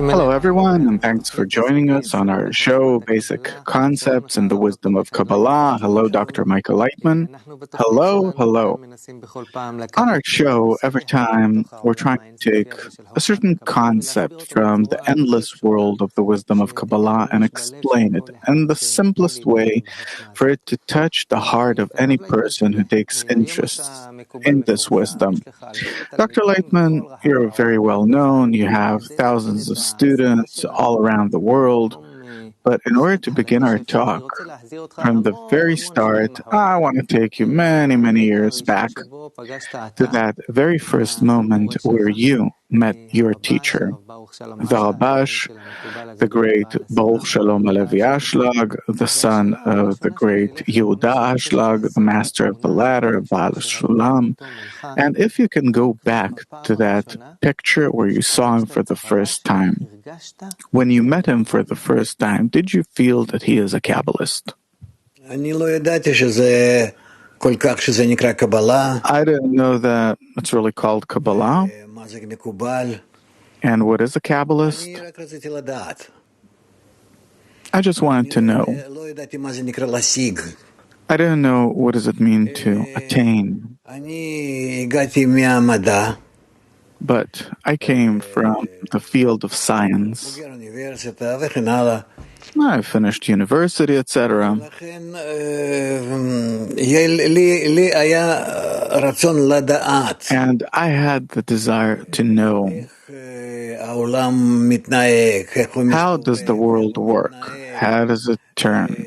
Hello, everyone, and thanks for joining us on our show, Basic Concepts and the Wisdom of Kabbalah. Hello, Dr. Michael Laitman. Hello, hello. On our show, every time we're trying to take a certain concept from the endless world of the wisdom of Kabbalah and explain it in the simplest way for it to touch the heart of any person who takes interest in this wisdom. Dr. Laitman, you're very well known. You have thousands of students all around the world. But in order to begin our talk from the very start, I want to take you many, many years back to that very first moment where you met your teacher, the Rabash, the great Baruch Shalom Alevi Ashlag, the son of the great Yehuda Ashlag, the master of the ladder, Baal Shulam. And if you can go back to that picture where you saw him for the first time, when you met him for the first time, did you feel that he is a Kabbalist? I didn't know that it's really called Kabbalah. And what is a Kabbalist? I just wanted to know. I didn't know what does it mean to attain. But I came from the field of science. I finished university, etc. And I had the desire to know, how does the world work? How does it turn?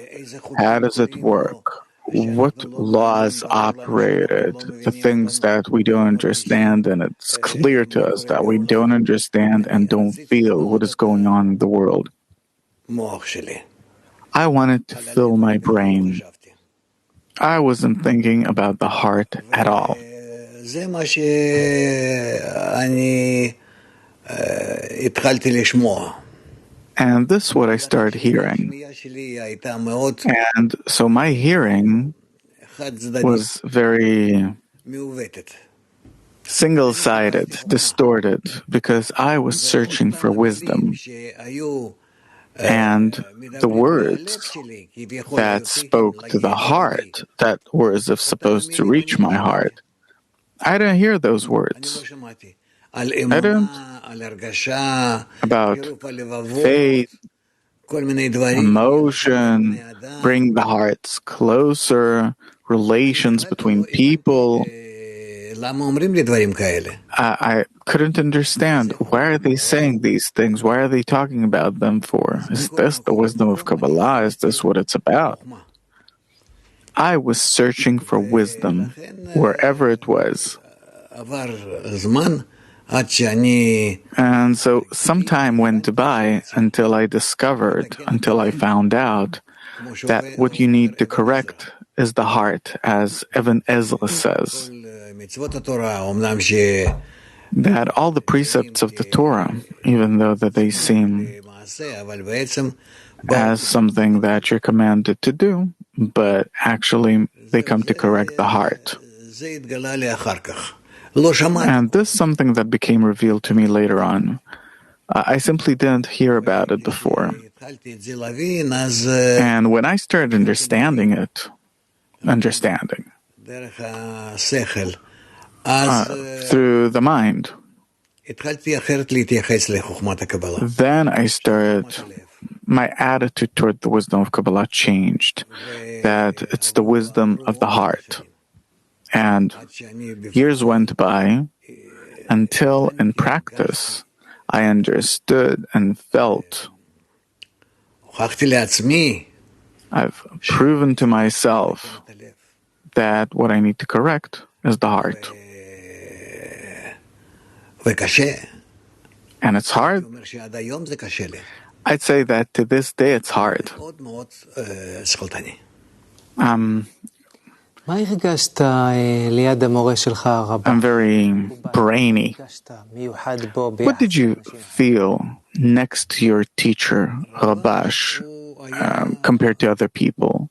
How does it work? What laws operated, the things that we don't understand, and it's clear to us that we don't understand and don't feel what is going on in the world. I wanted to fill my brain. I wasn't thinking about the heart at all. And this is what I started hearing. And so my hearing was very single-sided, distorted, because I was searching for wisdom. And the words that spoke to the heart, that were as if supposed to reach my heart, I didn't hear those words. I didn't. About faith, emotion, bring the hearts closer, relations between people. I couldn't understand. Why are they saying these things? Why are they talking about them for? Is this the wisdom of Kabbalah? Is this what it's about? I was searching for wisdom wherever it was. And so some time went by until I found out that what you need to correct is the heart, as Evan Ezra says, that all the precepts of the Torah, even though that they seem as something that you're commanded to do, but actually they come to correct the heart. And this is something that became revealed to me later on. I simply didn't hear about it before. And when I started understanding it, through the mind, then I started, my attitude toward the wisdom of Kabbalah changed, that it's the wisdom of the heart. And years went by until in practice I understood and felt, I've proven to myself that what I need to correct is the heart. And it's hard. I'd say that to this day it's hard. I'm very brainy. What did you feel next to your teacher, Rabash, compared to other people?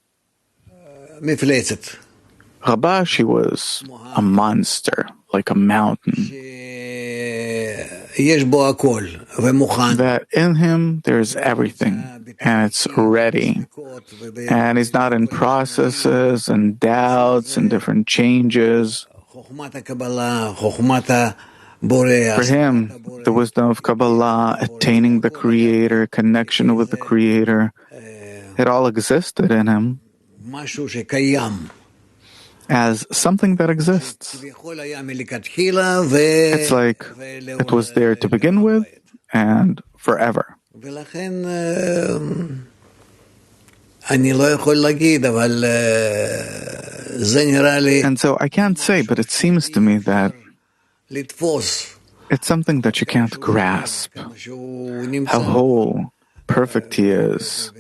Rabash, he was a monster, like a mountain. that in him there's everything and it's ready. And he's not in processes and doubts and different changes. For him, the wisdom of Kabbalah, attaining the Creator, connection with the Creator, it all existed in him as something that exists. It's like it was there to begin with and forever. And so I can't say, but it seems to me that it's something that you can't grasp, how whole, perfect he is,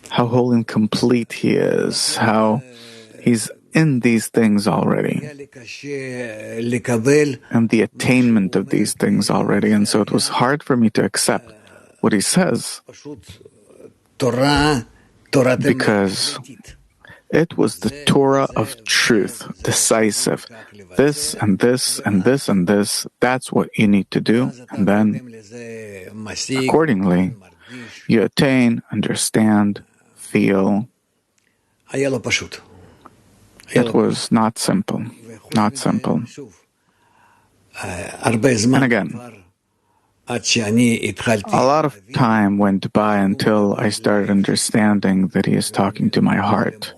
how whole and complete he is, how he's in these things already, and the attainment of these things already. And so it was hard for me to accept what he says, because it was the Torah of truth, decisive. This and this and this and this, that's what you need to do. And then, accordingly, you attain, understand, feel. It was not simple, not simple. And again, a lot of time went by until I started understanding that he is talking to my heart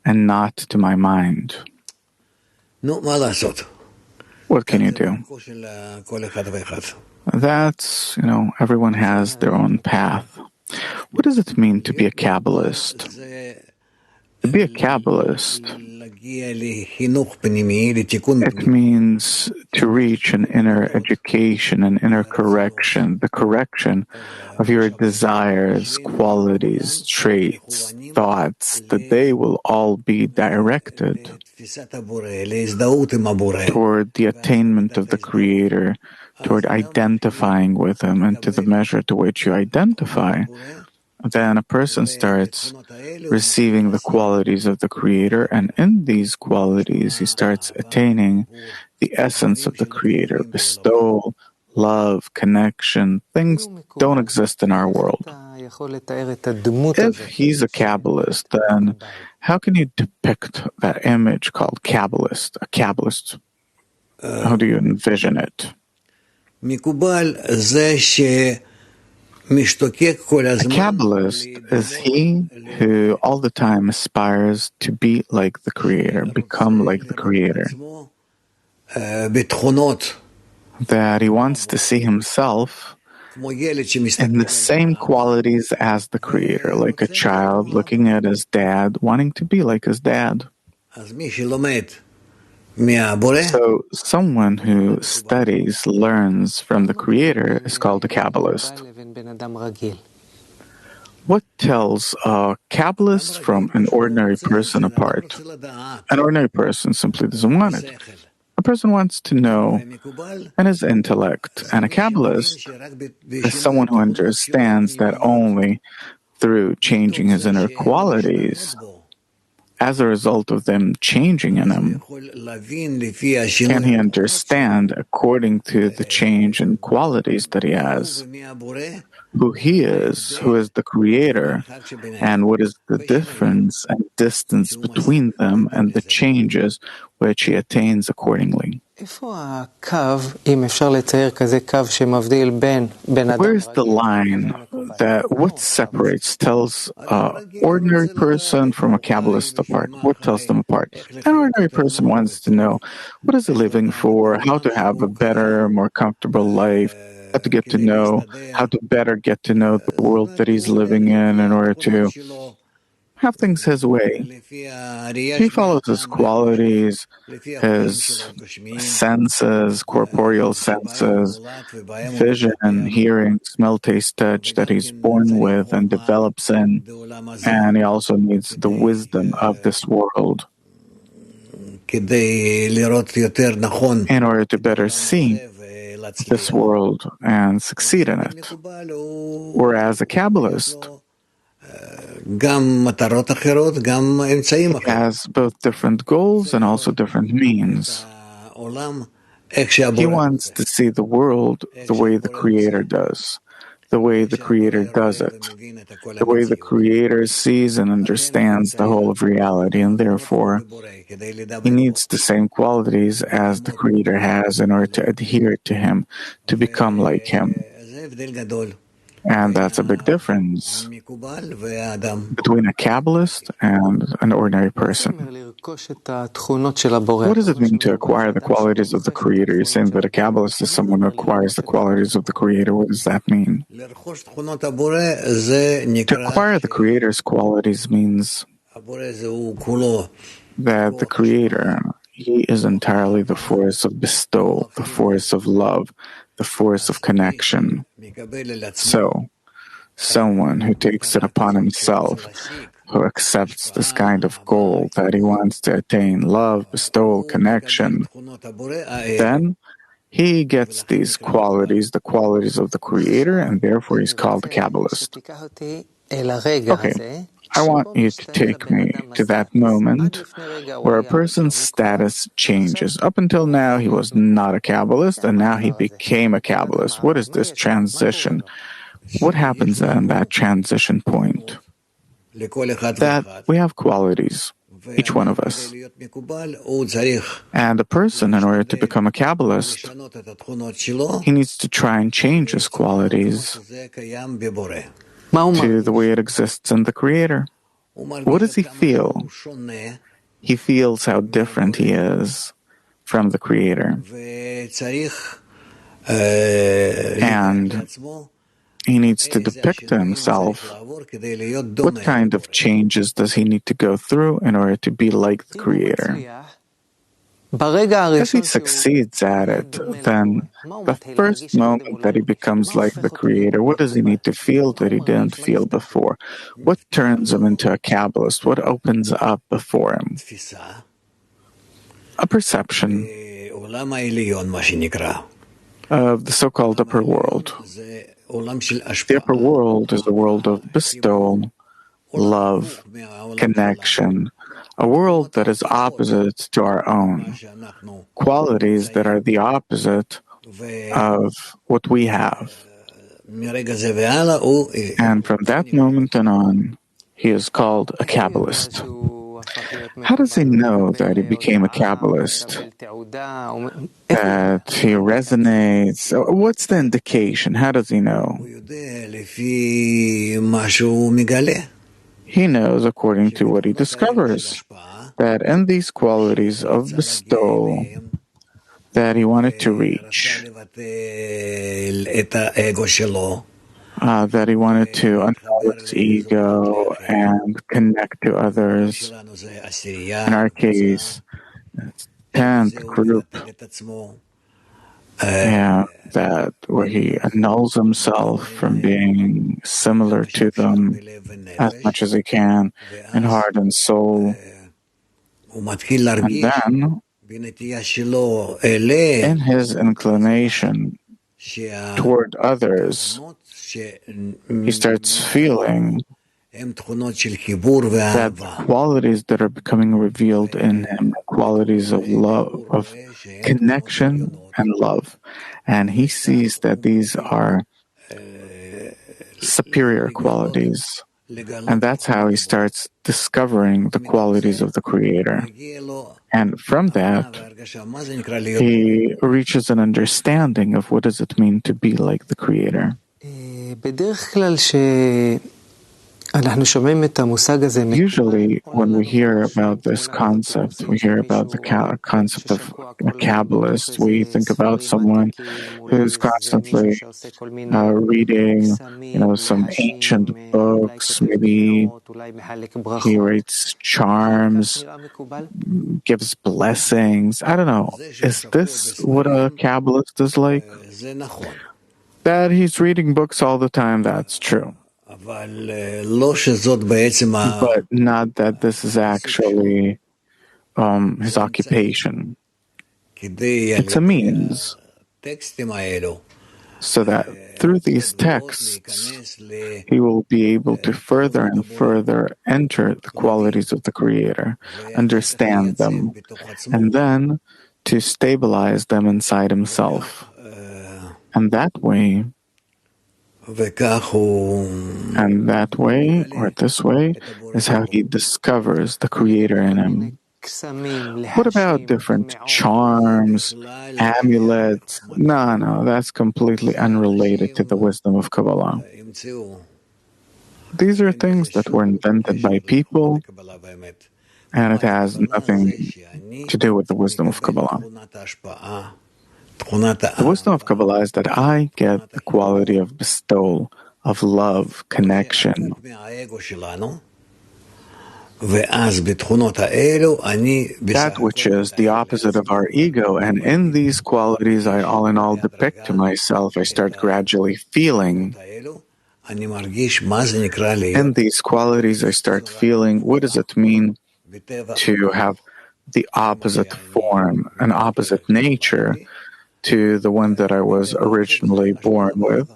and not to my mind. What can you do? That's, everyone has their own path. What does it mean to be a Kabbalist? To be a Kabbalist, it means to reach an inner education, an inner correction, the correction of your desires, qualities, traits, thoughts, that they will all be directed toward the attainment of the Creator, toward identifying with Him, and to the measure to which you identify, then a person starts receiving the qualities of the Creator, and in these qualities he starts attaining the essence of the Creator, bestowal, love, connection. Things don't exist in our world. If he's a Kabbalist, then how can you depict that image called Kabbalist, a Kabbalist? How do you envision it? A Kabbalist is he who all the time aspires to be like the Creator, become like the Creator. That he wants to see himself in the same qualities as the Creator, like a child looking at his dad, wanting to be like his dad. So someone who studies, learns from the Creator is called a Kabbalist. What tells a Kabbalist from an ordinary person apart? An ordinary person simply doesn't want it. A person wants to know in his intellect, and a Kabbalist is someone who understands that only through changing his inner qualities, as a result of them changing in him, can he understand, according to the change in qualities that he has, who he is, who is the Creator, and what is the difference and distance between them and the changes which he attains accordingly. Where's the line that what separates, tells an ordinary person from a Kabbalist apart? What tells them apart? An ordinary person wants to know what is he living for, how to have a better, more comfortable life, how to get to know, how to better get to know the world that he's living in order to have things his way. He follows his qualities, his senses, corporeal senses, vision, hearing, smell, taste, touch that he's born with and develops in. And he also needs the wisdom of this world in order to better see this world and succeed in it. Whereas a Kabbalist has both different goals and also different means. He wants to see the world the way the Creator does, the way the Creator does it, the way the Creator sees and understands the whole of reality, and therefore he needs the same qualities as the Creator has in order to adhere to Him, to become like Him. And that's a big difference between a Kabbalist and an ordinary person. What does it mean to acquire the qualities of the Creator? You're saying that a Kabbalist is someone who acquires the qualities of the Creator. What does that mean? To acquire the Creator's qualities means that the Creator, He is entirely the force of bestowal, the force of love, the force of connection. So, someone who takes it upon himself, who accepts this kind of goal that he wants to attain, love, bestowal, connection, then he gets these qualities, the qualities of the Creator, and therefore he's called a Kabbalist. Okay, I want you to take me to that moment where a person's status changes. Up until now, he was not a Kabbalist, and now he became a Kabbalist. What is this transition? What happens in that transition point? That we have qualities, each one of us. And a person, in order to become a Kabbalist, he needs to try and change his qualities to the way it exists in the Creator. What does he feel? He feels how different he is from the Creator. And he needs to depict to himself what kind of changes does he need to go through in order to be like the Creator. If he succeeds at it, then the first moment that he becomes like the Creator, what does he need to feel that he didn't feel before? What turns him into a Kabbalist? What opens up before him? A perception of the so-called upper world. The upper world is the world of bestowal, love, connection, a world that is opposite to our own, qualities that are the opposite of what we have. And from that moment on, he is called a Kabbalist. How does he know that he became a Kabbalist? That he resonates? What's the indication? How does he know? He knows according to what he discovers, that in these qualities of bestowal that he wanted to reach, that he wanted to annul his ego and connect to others. In our case, it's 10th group, that where he annuls himself from being similar to them as much as he can in heart and soul. And then, in his inclination toward others, he starts feeling that qualities that are becoming revealed in him, qualities of love, of connection and love. And he sees that these are superior qualities. And that's how he starts discovering the qualities of the Creator. And from that, he reaches an understanding of what does it mean to be like the Creator. Usually, when we hear about this concept, we hear about the concept of a Kabbalist, we think about someone who's constantly reading, some ancient books. Maybe he writes charms, gives blessings. I don't know. Is this what a Kabbalist is like? That he's reading books all the time, that's true. But not that this is actually his occupation. It's a means, so that through these texts he will be able to further and further enter the qualities of the Creator, understand them, and then to stabilize them inside himself. And that way, or this way, is how he discovers the Creator in him. What about different charms, amulets? No, that's completely unrelated to the wisdom of Kabbalah. These are things that were invented by people, and it has nothing to do with the wisdom of Kabbalah. The wisdom of Kabbalah is that I get the quality of bestowal, of love, connection. That which is the opposite of our ego, and in these qualities I all in all depict to myself, I start gradually feeling. In these qualities I start feeling, what does it mean to have the opposite form, an opposite nature to the one that I was originally born with.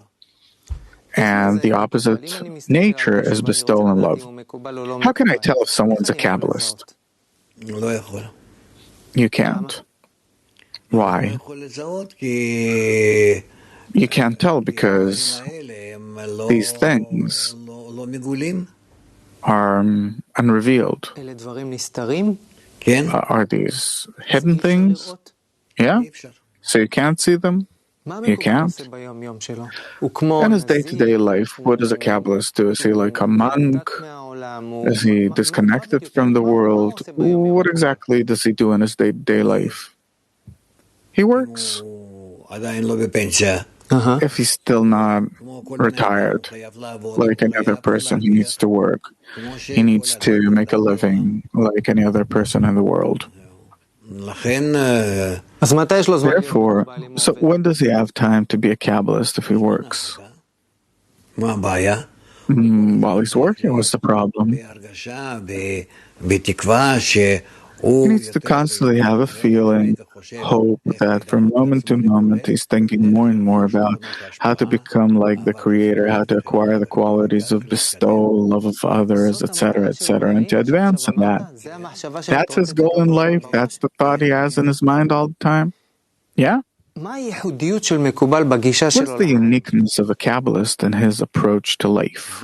And the opposite nature is bestowal and love. How can I tell if someone's a Kabbalist? You can't. Why? You can't tell because these things are unrevealed. Are these hidden things? Yeah? So you can't see them? You can't. In his day-to-day life, what does a Kabbalist do? Is he like a monk? Is he disconnected from the world? What exactly does he do in his day-to-day life? He works. If he's still not retired, like any other person, he needs to work. He needs to make a living like any other person in the world. Therefore, so when does he have time to be a Kabbalist if he works? While he's working, what's the problem? He needs to constantly have a feeling, hope that from moment to moment he's thinking more and more about how to become like the Creator, how to acquire the qualities of bestowal, love of others, etc., and to advance in that. That's his goal in life. That's the thought he has in his mind all the time. Yeah? What's the uniqueness of a Kabbalist in his approach to life?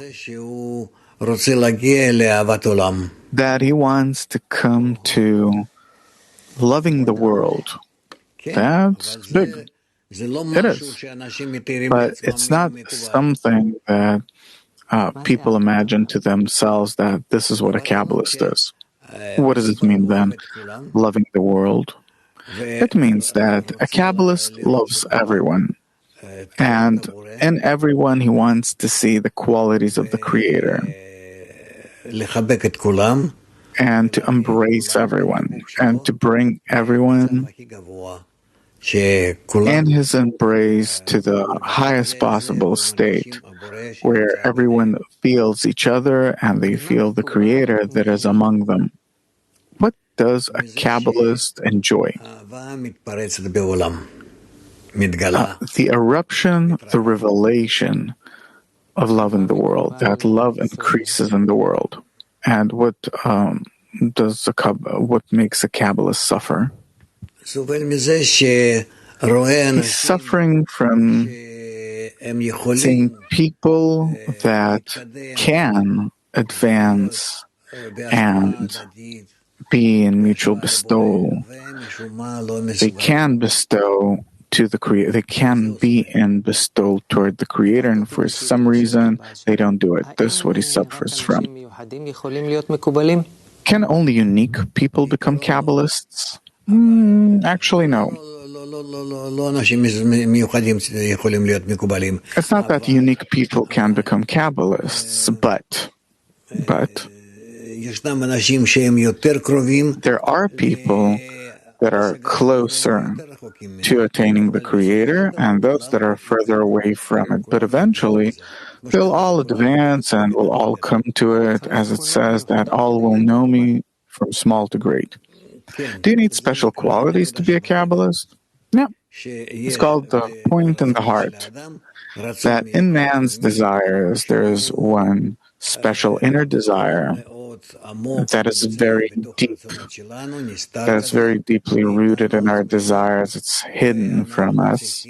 That he wants to come to loving the world. That's big. It is. But it's not something that people imagine to themselves that this is what a Kabbalist is. What does it mean then, loving the world? It means that a Kabbalist loves everyone. And in everyone he wants to see the qualities of the Creator. And to embrace everyone, and to bring everyone in his embrace to the highest possible state, where everyone feels each other and they feel the Creator that is among them. What does a Kabbalist enjoy? The eruption, the revelation of love in the world, that love increases in the world. And what makes a Kabbalist suffer? He's suffering from seeing people that can advance and be in mutual bestowal. They can bestow to the Creator. They can be in bestowal toward the Creator, and for some reason they don't do it. This is what he suffers from. Can only unique people become Kabbalists? Actually, no. It's not that unique people can become Kabbalists, but there are people that are closer to attaining the Creator and those that are further away from it. But eventually, they'll all advance and will all come to it, as it says that all will know me from small to great. Do you need special qualities to be a Kabbalist? No. It's called the point in the heart, that in man's desires there is one special inner desire that is very deep, that is very deeply rooted in our desires. It's hidden from us.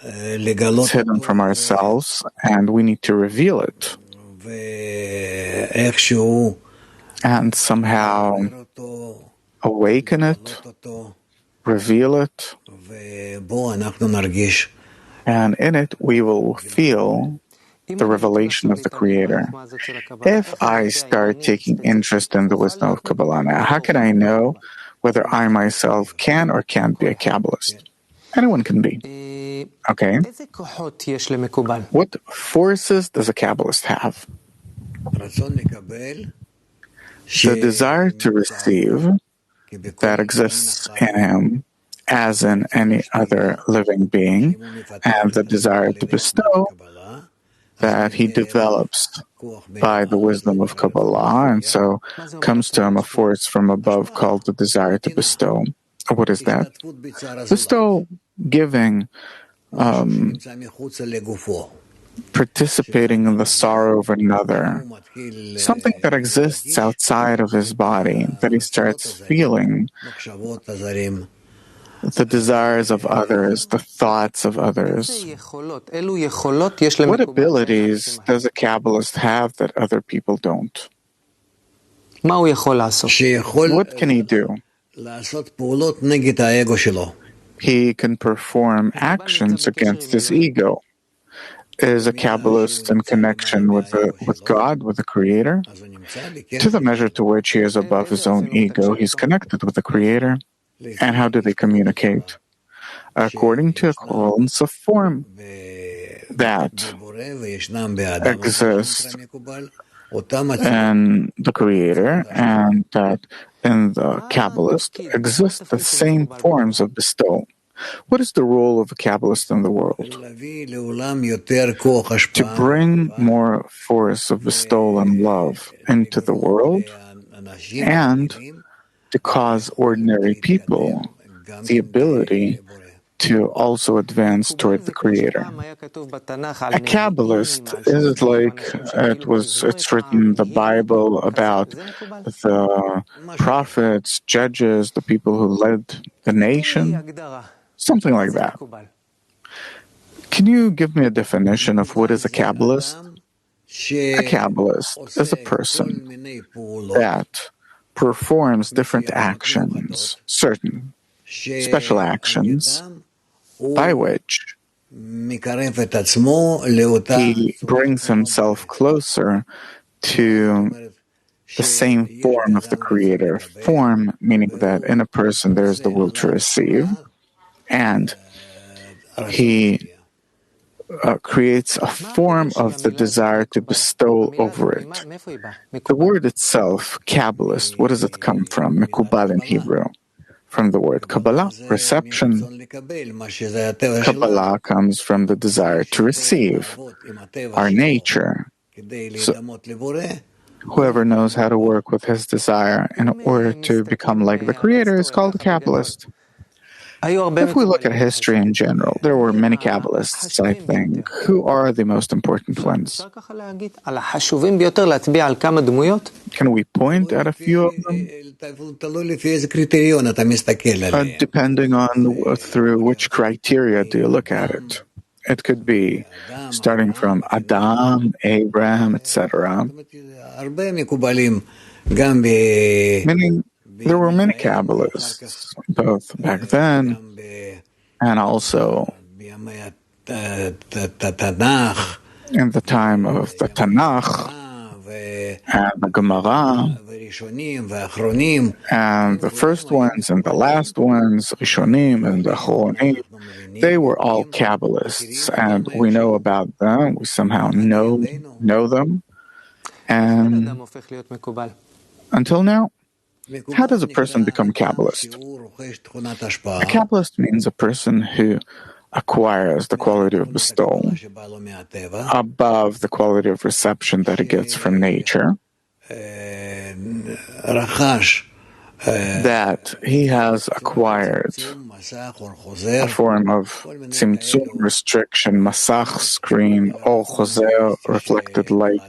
It's hidden from ourselves, and we need to reveal it and somehow awaken it, reveal it, and in it we will feel the revelation of the Creator. If I start taking interest in the wisdom of Kabbalah now, how can I know whether I myself can or can't be a Kabbalist? Anyone can be. Okay. What forces does a Kabbalist have? The desire to receive that exists in him as in any other living being, and the desire to bestow that he develops by the wisdom of Kabbalah, and so comes to him a force from above called the desire to bestow. What is that? Bestow, giving, participating in the sorrow of another, something that exists outside of his body, that he starts feeling the desires of others, the thoughts of others. What abilities does a Kabbalist have that other people don't? What can he do? He can perform actions against his ego. Is a Kabbalist in connection with God, with the Creator? To the measure to which he is above his own ego, he's connected with the Creator. And how do they communicate? According to equivalence of form that exists in the Creator, and that in the Kabbalist exist the same forms of bestowal. What is the role of a Kabbalist in the world? To bring more force of bestowal and love into the world, and to cause ordinary people the ability to also advance toward the Creator. A Kabbalist is like it's written in the Bible about the prophets, judges, the people who led the nation, something like that. Can you give me a definition of what is a Kabbalist? A Kabbalist is a person that performs different actions, certain special actions, by which he brings himself closer to the same form of the Creator. Form meaning that in a person there is the will to receive, and he creates a form of the desire to bestow over it. The word itself, Kabbalist, what does it come from? Mekubal in Hebrew. From the word Kabbalah, reception. Kabbalah comes from the desire to receive, our nature. So, whoever knows how to work with his desire in order to become like the Creator is called a Kabbalist. If we look at history in general, there were many Kabbalists, I think. Who are the most important ones? Can we point at a few of them? Depending on through which criteria do you look at it. It could be starting from Adam, Abraham, etc. Meaning, there were many Kabbalists, both back then and also in the time of the Tanakh and the Gemara, and the first ones and the last ones, Rishonim and the Achronim, they were all Kabbalists, and we know about them, we somehow know them, and until now. How does a person become Kabbalist? A Kabbalist means a person who acquires the quality of bestowal above the quality of reception that he gets from nature, that he has acquired a form of tzimtzum, restriction, masach, screen, or choser, reflected light,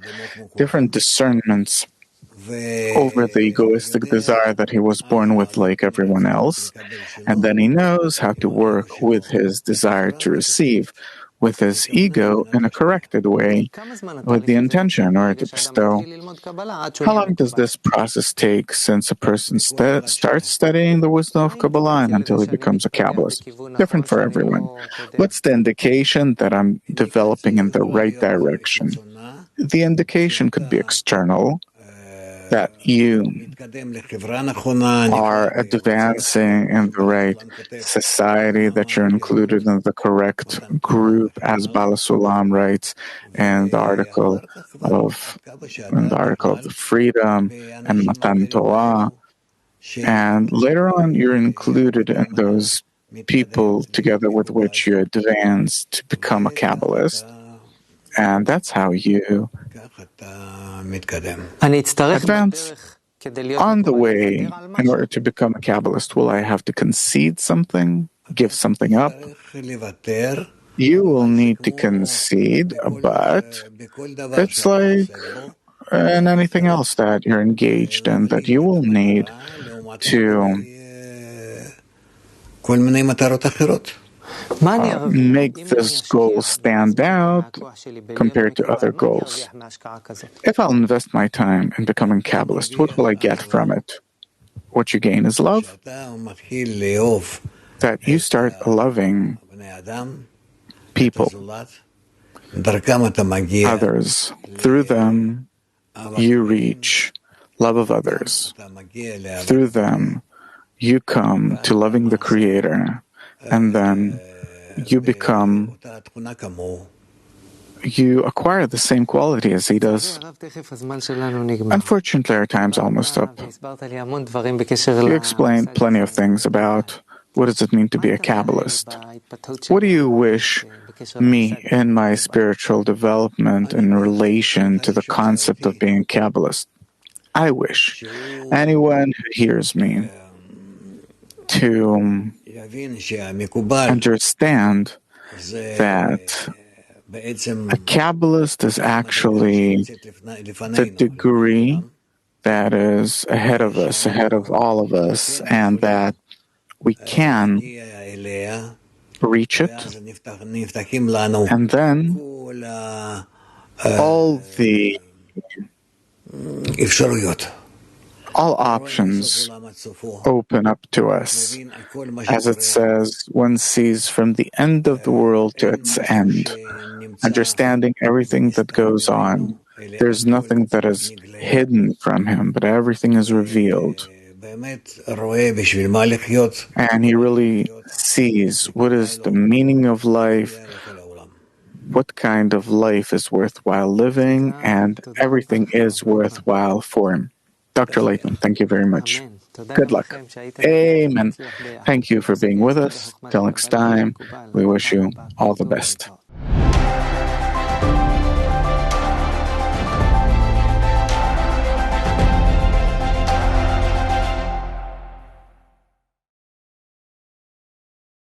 different discernments, over the egoistic desire that he was born with like everyone else, and then he knows how to work with his desire to receive, with his ego in a corrected way, with the intention in order to bestow. How long does this process take since a person starts studying the wisdom of Kabbalah and until he becomes a Kabbalist? Different for everyone. What's the indication that I'm developing in the right direction? The indication could be external, that you are advancing in the right society, that you're included in the correct group, as Bala Sulam writes in the article of the freedom and Matan Torah. And later on, you're included in those people together with which you advance to become a Kabbalist. And that's how you advance. On the way, in order to become a Kabbalist, will I have to concede something, give something up? You will need to concede, but it's like in anything else that you're engaged in, that you will need to make this goal stand out compared to other goals. If I'll invest my time in becoming Kabbalist, what will I get from it? What you gain is love. That you start loving people, others. Through them, you reach love of others. Through them, you come to loving the Creator, and then you acquire the same quality as he does. Unfortunately, our time's almost up. You explained plenty of things about what does it mean to be a Kabbalist. What do you wish me in my spiritual development in relation to the concept of being a Kabbalist? I wish anyone who hears me to understand that a Kabbalist is actually the degree that is ahead of us, ahead of all of us, and that we can reach it, and then all options open up to us. As it says, one sees from the end of the world to its end, understanding everything that goes on. There's nothing that is hidden from him, but everything is revealed. And he really sees what is the meaning of life, what kind of life is worthwhile living, and everything is worthwhile for him. Dr. Laitman, thank you very much. Good luck. Amen. Thank you for being with us. Till next time, we wish you all the best.